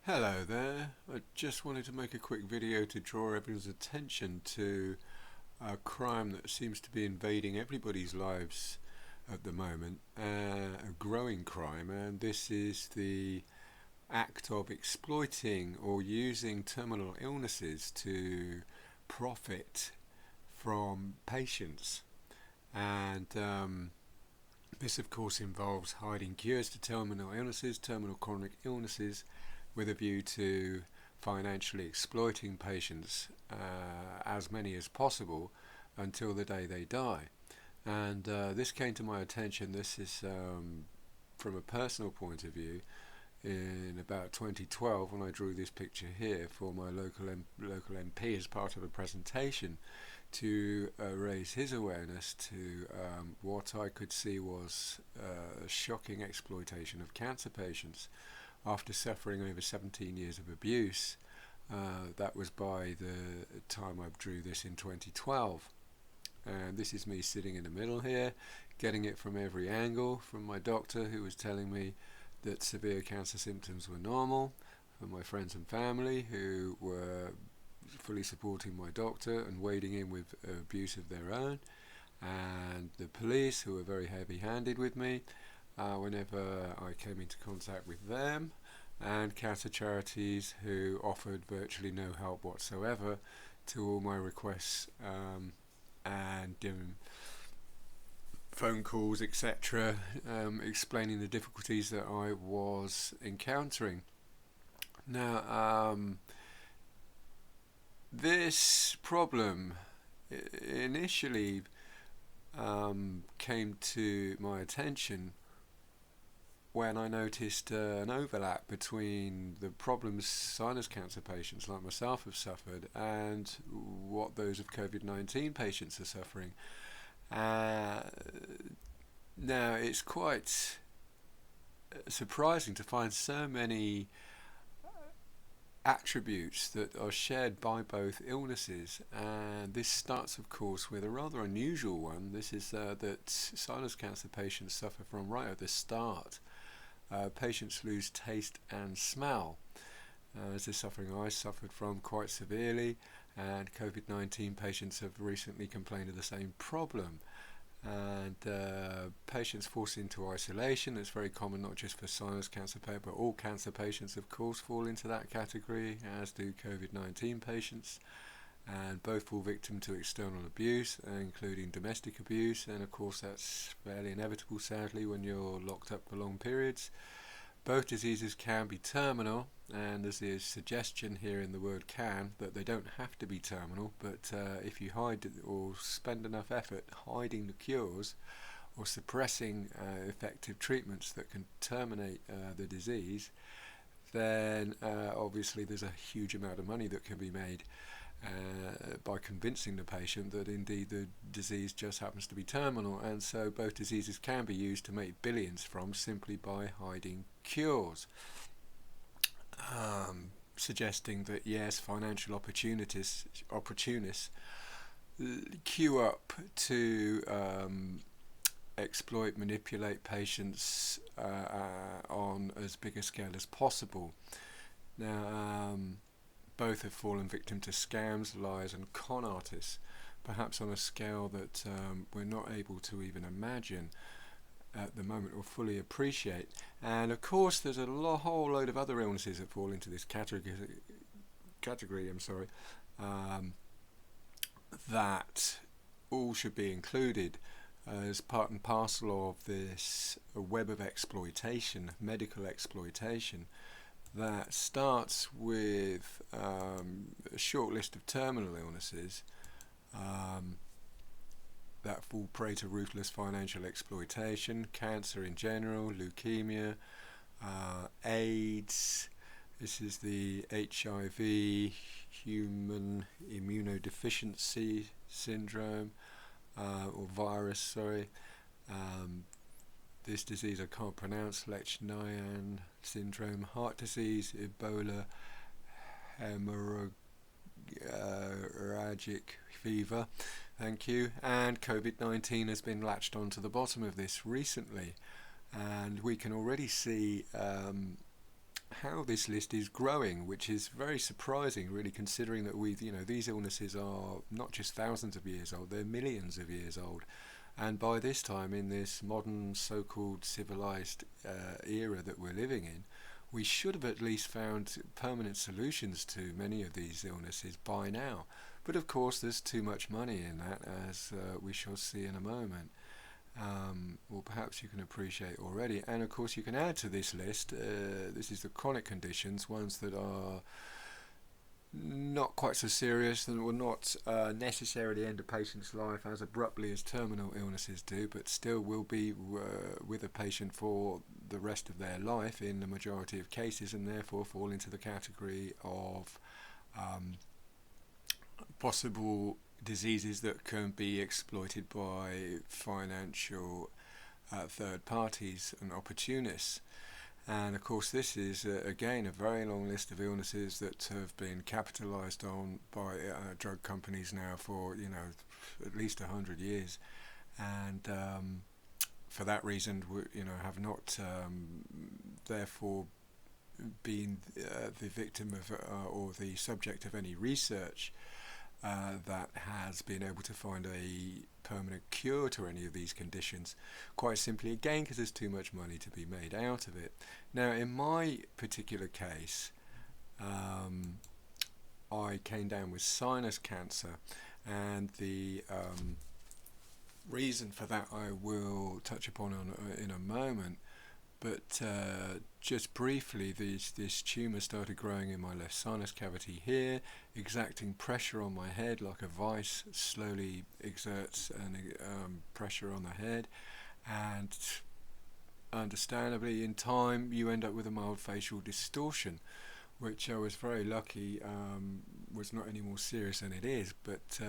Hello there. I just wanted to make a quick video to draw everyone's attention to a crime that seems to be invading everybody's lives at the moment, a growing crime, and this is the act of exploiting or using terminal illnesses to profit from patients. And this, of course, involves hiding cures to terminal illnesses, terminal chronic illnesses, with a view to financially exploiting patients, as many as possible, until the day they die. And this came to my attention. This is from a personal point of view. In about 2012, when I drew this picture here for my local MP as part of a presentation to raise his awareness to what I could see was shocking exploitation of cancer patients after suffering over 17 years of abuse. That was by the time I drew this in 2012. And this is me sitting in the middle here, getting it from every angle, from my doctor who was telling me that severe cancer symptoms were normal, from my friends and family who were fully supporting my doctor and wading in with abuse of their own, and the police who were very heavy-handed with me whenever I came into contact with them, and cancer charities who offered virtually no help whatsoever to all my requests, and phone calls, etc., explaining the difficulties that I was encountering. Now, this problem initially came to my attention when I noticed an overlap between the problems sinus cancer patients like myself have suffered and what those of COVID-19 patients are suffering. Now, it's quite surprising to find so many attributes that are shared by both illnesses, and this starts, of course, with a rather unusual one. This is that sinus cancer patients suffer from right at the start. Patients lose taste and smell. This is suffering I suffered from quite severely, and COVID-19 patients have recently complained of the same problem. And patients forced into isolation. It's very common, not just for sinus cancer patients, but all cancer patients, of course, fall into that category, as do COVID-19 patients. And both fall victim to external abuse, including domestic abuse, and of course that's fairly inevitable, sadly, when you're locked up for long periods. Both diseases can be terminal, and there's a suggestion here in the word can that they don't have to be terminal, but if you hide or spend enough effort hiding the cures or suppressing effective treatments that can terminate the disease, then obviously there's a huge amount of money that can be made by convincing the patient that indeed the disease just happens to be terminal. And so both diseases can be used to make billions from simply by hiding cures, suggesting that yes, financial opportunists queue up to exploit, manipulate patients on as big a scale as possible. Now, both have fallen victim to scams, lies and con artists, perhaps on a scale that we're not able to even imagine at the moment or fully appreciate. And of course there's a whole load of other illnesses that fall into this category, that all should be included as part and parcel of this web of exploitation, medical exploitation, that starts with a short list of terminal illnesses that fall prey to ruthless financial exploitation: cancer in general, leukemia, AIDS. This is the HIV, human immunodeficiency syndrome, or virus, sorry. This disease I can't pronounce: Leishman syndrome, heart disease, Ebola, hemorrhagic fever, thank you, and COVID-19 has been latched onto the bottom of this recently. And we can already see how this list is growing, which is very surprising, really, considering that these illnesses are not just thousands of years old; they're millions of years old. And by this time, in this modern so-called civilized era that we're living in, we should have at least found permanent solutions to many of these illnesses by now. But of course, there's too much money in that, as we shall see in a moment. Or perhaps you can appreciate already. And of course, you can add to this list, this is the chronic conditions, ones that are not quite so serious and will not necessarily end a patient's life as abruptly as terminal illnesses do, but still will be with a patient for the rest of their life in the majority of cases, and therefore fall into the category of possible diseases that can be exploited by financial third parties and opportunists. And of course, this is again a very long list of illnesses that have been capitalized on by drug companies now for at least 100 years, and for that reason have not therefore been the victim of or the subject of any research that has been able to find a permanent cure to any of these conditions, quite simply again because there's too much money to be made out of it. Now, in my particular case, I came down with sinus cancer, and the reason for that I will touch upon in a moment. But just briefly, this tumour started growing in my left sinus cavity here, exacting pressure on my head like a vice slowly exerts pressure on the head, and understandably in time you end up with a mild facial distortion, which I was very lucky was not any more serious than it is, but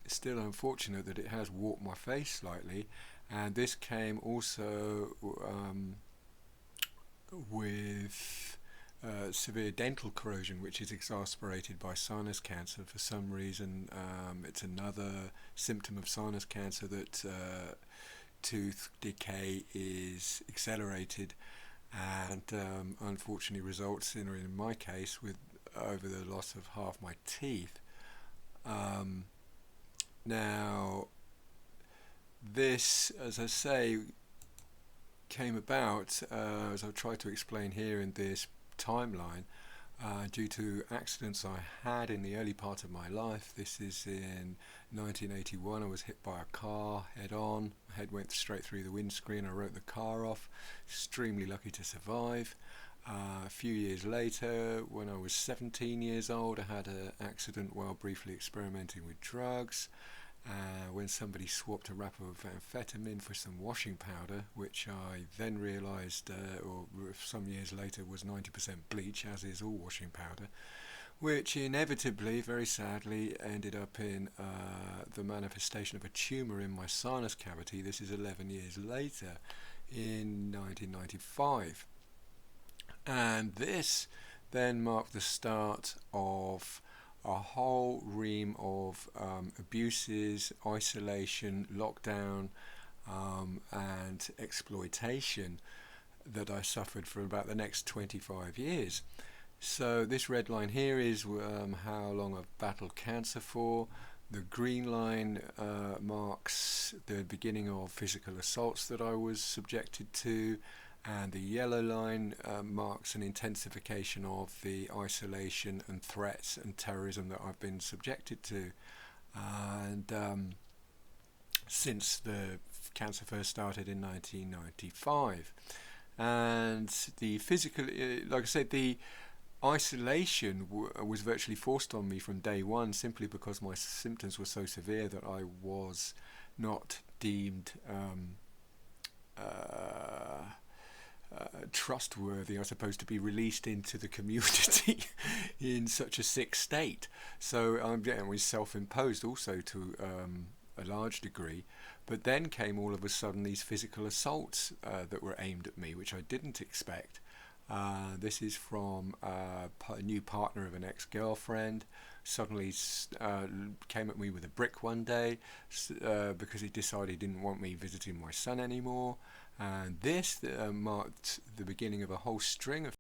still unfortunate that it has warped my face slightly. And this came also with severe dental corrosion, which is exacerbated by sinus cancer. For some reason, it's another symptom of sinus cancer that tooth decay is accelerated, and unfortunately results in my case, with over the loss of half my teeth. Now, this, as I say, came about, as I've tried to explain here in this timeline, due to accidents I had in the early part of my life. This is in 1981. I was hit by a car head on. My head went straight through the windscreen. I wrote the car off. Extremely lucky to survive. A few years later, when I was 17 years old, I had an accident while briefly experimenting with drugs. When somebody swapped a wrapper of amphetamine for some washing powder, which I then realised, or some years later, was 90% bleach, as is all washing powder, which inevitably, very sadly, ended up in the manifestation of a tumour in my sinus cavity. This is 11 years later, in 1995. And this then marked the start of a whole ream of abuses, isolation, lockdown, and exploitation that I suffered for about the next 25 years. So this red line here is how long I've battled cancer for. The green line marks the beginning of physical assaults that I was subjected to, and the yellow line marks an intensification of the isolation and threats and terrorism that I've been subjected to. And since the cancer first started in 1995, and the physical, like I said, the isolation was virtually forced on me from day one, simply because my symptoms were so severe that I was not deemed trustworthy, I suppose, to be released into the community in such a sick state. So it was self-imposed also to a large degree. But then came all of a sudden these physical assaults that were aimed at me, which I didn't expect. This is from a new partner of an ex-girlfriend. Suddenly came at me with a brick one day because he decided he didn't want me visiting my son anymore. And this marked the beginning of a whole string of